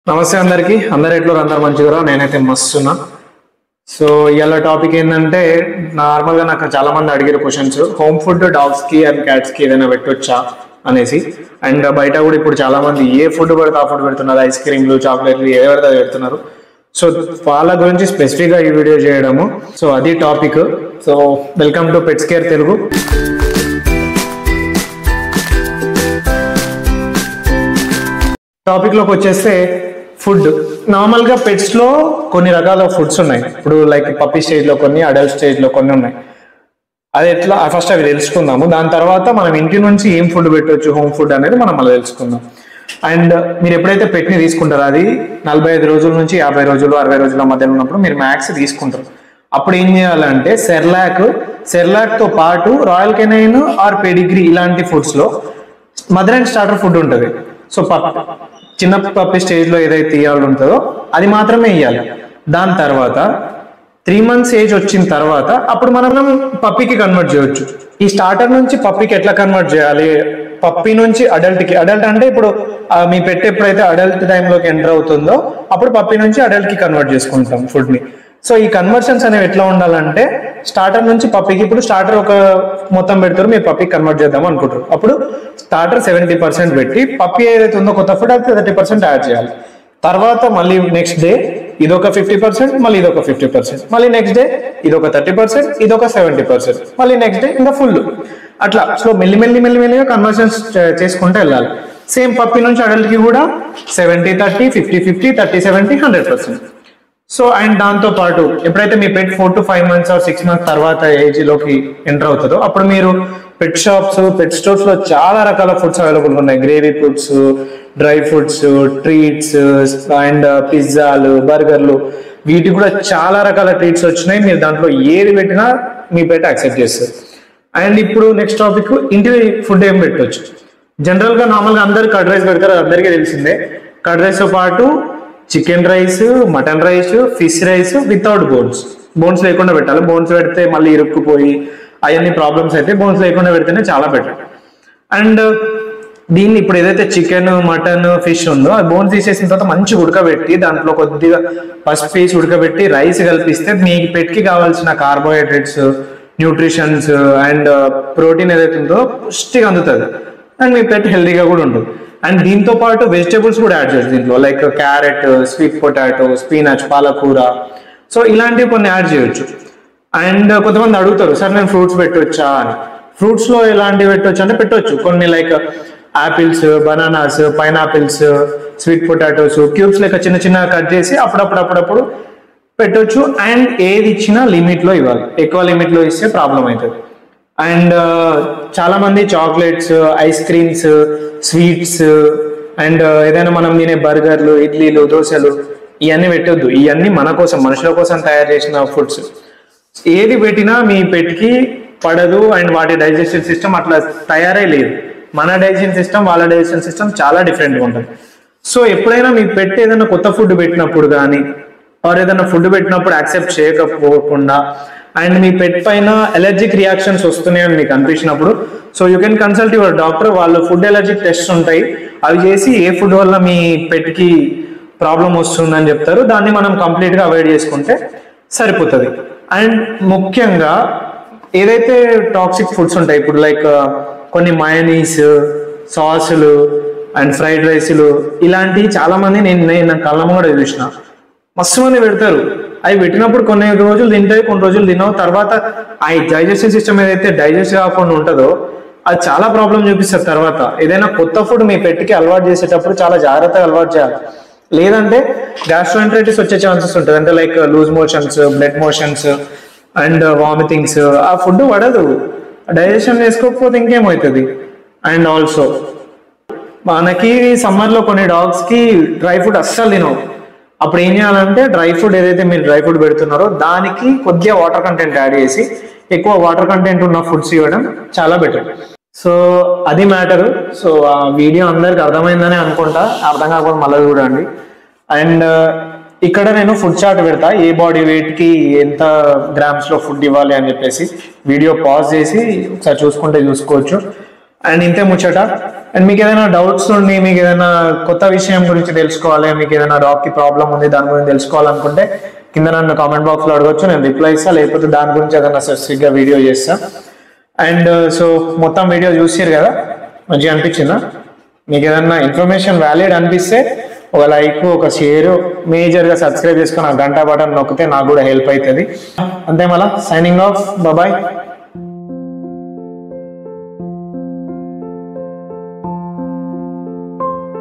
నమస్తే అందరు ఎట్లా అందరు మంచిగా నేనైతే మస్తున్నా. సో ఇవాళ టాపిక్ ఏంటంటే నార్మల్గా నాకు చాలా మంది అడిగిన క్వశ్చన్స్, హోమ్ ఫుడ్ డాగ్స్కి అండ్ క్యాట్స్కి ఏదైనా పెట్టొచ్చా అనేసి. అండ్ బయట కూడా ఇప్పుడు చాలా మంది ఏ ఫుడ్ పడితే ఆ ఫుడ్ పెడుతున్నారు, ఐస్ క్రీమ్లు చాక్లెట్లు ఏ పడితే పెడుతున్నారు. సో వాళ్ళ గురించి స్పెసిఫిక్గా ఈ వీడియో చేయడము. సో అది topic. So welcome to pets care Telugu. టాపిక్లోకి వచ్చేస్తే ఫుడ్. నార్మల్గా పెట్స్లో కొన్ని రకాల ఫుడ్స్ ఉన్నాయి. ఇప్పుడు లైక్ పప్పీ స్టేజ్లో కొన్ని, అడల్ట్ స్టేజ్లో కొన్ని ఉన్నాయి. అది ఎట్లా ఫస్ట్ అవి తెలుసుకుందాము. దాని తర్వాత మనం ఇంటి నుంచి ఏం ఫుడ్ పెట్టవచ్చు హోమ్ ఫుడ్ అనేది మనం అలా తెలుసుకుందాం. అండ్ మీరు ఎప్పుడైతే పెట్ని తీసుకుంటారో అది 45 రోజుల నుంచి 50 రోజులు 60 రోజుల మధ్యలో ఉన్నప్పుడు మీరు మ్యాక్స్ తీసుకుంటారు. అప్పుడు ఏం చేయాలంటే సెర్లాక్తో పాటు రాయల్ కెనైన్ ఆర్ పెడిగ్రీ ఇలాంటి ఫుడ్స్లో మదర్ అండ్ స్టార్టర్ ఫుడ్ ఉంటుంది. సో చిన్న పప్పి స్టేజ్లో ఏదైతే ఇవ్వాలి ఉంటుందో అది మాత్రమే ఇవ్వాలి. దాని తర్వాత 3 months ఏజ్ వచ్చిన తర్వాత అప్పుడు మనం పప్పీకి కన్వర్ట్ చేయొచ్చు. ఈ స్టార్టర్ నుంచి పప్పీకి ఎట్లా కన్వర్ట్ చేయాలి, పప్పీ నుంచి అడల్ట్కి. అడల్ట్ అంటే ఇప్పుడు మీ పెట్ ఎప్పుడైతే అడల్ట్ టైంలోకి ఎంటర్ అవుతుందో అప్పుడు పప్పీ నుంచి అడల్ట్కి కన్వర్ట్ చేసుకుంటాం ఫుడ్ని. సో ఈ కన్వర్షన్స్ అనేవి ఎట్లా ఉండాలంటే స్టార్టర్ నుంచి పప్పీకి, ఇప్పుడు స్టార్టర్ ఒక మొత్తం పెడతారు, మీరు పప్పీకి కన్వర్ట్ చేద్దాం అనుకుంటారు. అప్పుడు స్టార్టర్ 70% పెట్టి పప్పీ ఏదైతే ఉందో కొత్త ఫుడ్ అది 30% యాడ్ చేయాలి. తర్వాత మళ్ళీ నెక్స్ట్ డే ఇదొక 50%, మళ్ళీ ఇదొక 50%, మళ్ళీ నెక్స్ట్ డే ఇదొక 30%, ఇదొక 70%, మళ్ళీ నెక్స్ట్ డే ఇంకా ఫుల్. అట్లా సో మెల్లిమెల్లిగా కన్వర్షన్స్ చేసుకుంటూ వెళ్ళాలి. సేమ్ పప్పీ నుంచి అడల్ట్కి కూడా 70-30, 50-50, 30-70, 100%. సో అండ్ దాంతో పాటు ఎప్పుడైతే మీ పెట్ 4 to 5 months ఆర్ 6 months తర్వాత ఏజ్లోకి ఎంటర్ అవుతుందో అప్పుడు మీరు పెట్ షాప్స్, పెట్ స్టోర్స్ లో చాలా రకాల ఫుడ్స్ అవైలబుల్ ఉన్నాయి. Gravy foods, dry foods, treats and పిజ్జాలు, బర్గర్లు, వీటికి కూడా చాలా రకాల ట్రీట్స్ వచ్చినాయి. మీరు దాంట్లో ఏది పెట్టినా మీ పెట్ యాక్సెప్ట్ చేస్తారు. అండ్ ఇప్పుడు నెక్స్ట్ టాపిక్, ఇంటి ఫుడ్ ఏం పెట్టవచ్చు. జనరల్గా నార్మల్గా అందరు కర్డ్ రైస్ పెడతారు, అందరికీ తెలిసిందే. కర్డ్ రైస్తో పాటు chicken rice, mutton rice, fish rice without bones లేకుండా పెట్టాలి. బోన్స్ పెడితే మళ్ళీ ఇరుక్కుపోయి అవన్నీ ప్రాబ్లమ్స్ అయితే బోన్స్ లేకుండా పెడితేనే చాలా బెటర్. అండ్ దీన్ని ఇప్పుడు ఏదైతే చికెన్, మటన్, ఫిష్ ఉందో ఆ బోన్స్ తీసేసిన తర్వాత మంచిగా ఉడకబెట్టి దాంట్లో కొద్దిగా పసుపు వేసి ఉడకబెట్టి రైస్ కలిపిస్తే మీ పెట్కి కావాల్సిన కార్బోహైడ్రేట్స్, న్యూట్రిషన్స్ అండ్ ప్రోటీన్ ఏదైతే ఉందో పుష్టిగా అందుతుంది. అండ్ మీ పెట్ హెల్తీగా కూడా ఉంటుంది. అండ్ దీంతో పాటు వెజిటేబుల్స్ కూడా యాడ్ చేయొచ్చు దీంట్లో, like carrot, sweet potato, spinach, పాలకూర. సో ఇలాంటివి కొన్ని యాడ్ చేయొచ్చు. అండ్ కొంతమంది అడుగుతారు, సార్ నేను ఫ్రూట్స్ పెట్టొచ్చా అని. ఫ్రూట్స్లో ఎలాంటివి పెట్టొచ్చు అంటే పెట్టొచ్చు. కొన్ని like apples, bananas, pineapples, sweet potatoes cubes లెక్క చిన్న చిన్న కట్ చేసి అప్పుడప్పుడు పెట్టొచ్చు. అండ్ ఏది ఇచ్చినా లిమిట్లో ఇవ్వాలి. ఎక్కువ లిమిట్లో ఇస్తే ప్రాబ్లం అవుతుంది. అండ్ చాలా మంది chocolates, ice creams, sweets and ఏదైనా మనం తినే బర్గర్లు, ఇడ్లీలు, దోశలు ఇవన్నీ పెట్టొద్దు. ఇవన్నీ మన కోసం, మనుషుల కోసం తయారు చేసిన ఫుడ్స్. ఏది పెట్టినా మీ పెట్కి పడదు. అండ్ వాటి డైజెషన్ సిస్టమ్ అట్లా తయారే లేదు. మన డైజెషన్ సిస్టమ్, వాళ్ళ డైజెషన్ సిస్టమ్ చాలా డిఫరెంట్గా ఉంటుంది. సో ఎప్పుడైనా మీ పెట్ ఏదైనా కొత్త ఫుడ్ పెట్టినప్పుడు కానీ ఆర్ ఏదైనా ఫుడ్ పెట్టినప్పుడు యాక్సెప్ట్ చేయకపోకుండా అండ్ మీ పెట్ పైన ఎలర్జిక్ రియాక్షన్స్ వస్తున్నాయని మీకు అనిపించినప్పుడు so you can consult your doctor. వాళ్ళు ఫుడ్ ఎలర్జిక్ టెస్ట్ ఉంటాయి, అవి చేసి ఏ ఫుడ్ వల్ల మీ పెట్కి ప్రాబ్లం వస్తుందని చెప్తారు. దాన్ని మనం కంప్లీట్గా అవాయిడ్ చేసుకుంటే సరిపోతుంది. అండ్ ముఖ్యంగా ఏదైతే టాక్సిక్ ఫుడ్స్ ఉంటాయి, ఇప్పుడు లైక్ కొన్ని మయోనీస్, సాసులు అండ్ ఫ్రైడ్ రైస్లు ఇలాంటివి చాలామంది నేను కళ్ళ కూడా చూసిన మస్తు మంది పెడతారు. అవి పెట్టినప్పుడు కొన్ని రోజులు తింటాయి, కొన్ని రోజులు తినవు. తర్వాత ఆ డైజెషన్ సిస్టమ్ ఏదైతే డైజెస్ట్ కాకుండా ఉంటుందో అది చాలా ప్రాబ్లం చూపిస్తారు. తర్వాత ఏదైనా కొత్త ఫుడ్ మీ పెట్కి అలవాటు చేసేటప్పుడు చాలా జాగ్రత్తగా అలవాటు చేయాలి. లేదంటే గ్యాస్ట్రోఎంటరైటిస్ వచ్చే ఛాన్సెస్ ఉంటుంది. అంటే like loose motions, blood motions and vomitings. ఆ ఫుడ్ పడదు, డైజెషన్ చేసుకోకపోతే ఇంకేమవుతుంది. అండ్ ఆల్సో మనకి సమ్మర్లో కొన్ని డాగ్స్కి డ్రై ఫుడ్ అస్సలు తినవు. అప్పుడు ఏం చేయాలంటే డ్రై ఫుడ్ ఏదైతే మీరు డ్రై ఫుడ్ పెడుతున్నారో దానికి కొద్దిగా వాటర్ కంటెంట్ యాడ్ చేసి ఎక్కువ వాటర్ కంటెంట్ ఉన్న ఫుడ్స్ ఇవ్వడం చాలా బెటర్. సో అది మ్యాటర్. సో ఆ వీడియో అందరికి అర్థమైందని అనుకుంటా. అర్థం కాకపోతే మళ్ళీ చూడండి. అండ్ ఇక్కడ నేను ఫుడ్ చార్ట్ పెడతా, ఏ బాడీ వెయిట్కి ఎంత గ్రామ్స్లో ఫుడ్ ఇవ్వాలి అని చెప్పేసి. వీడియో పాజ్ చేసి ఒకసారి చూసుకుంటే చూసుకోవచ్చు. అండ్ ఇంతే ముచ్చట. అండ్ మీకు ఏదైనా డౌట్స్ ఉండి మీకు ఏదైనా కొత్త విషయం గురించి తెలుసుకోవాలి, మీకు ఏదైనా డాగ్ కి ప్రాబ్లం ఉంది దాని గురించి తెలుసుకోవాలనుకుంటే కింద నన్ను కామెంట్ బాక్స్ లో అడగొచ్చు, నేను రిప్లై ఇస్తాను. లేకపోతే దాని గురించి ఏదైనా స్పెసిఫిక్ గా వీడియో చేస్తా. అండ్ సో మొత్తం వీడియో చూసారు కదా, మంచిగా అనిపించిందా? మీకు ఏదైనా ఇన్ఫర్మేషన్ వ్యాలిడ్ అనిపిస్తే ఒక లైక్, ఒక షేర్, మేజర్గా సబ్స్క్రైబ్ చేసుకుని ఆ గంట బటన్ నొక్కితే నాకు కూడా హెల్ప్ అవుతుంది. అంతే, మళ్ళీ సైనింగ్ ఆఫ్, బాయ్.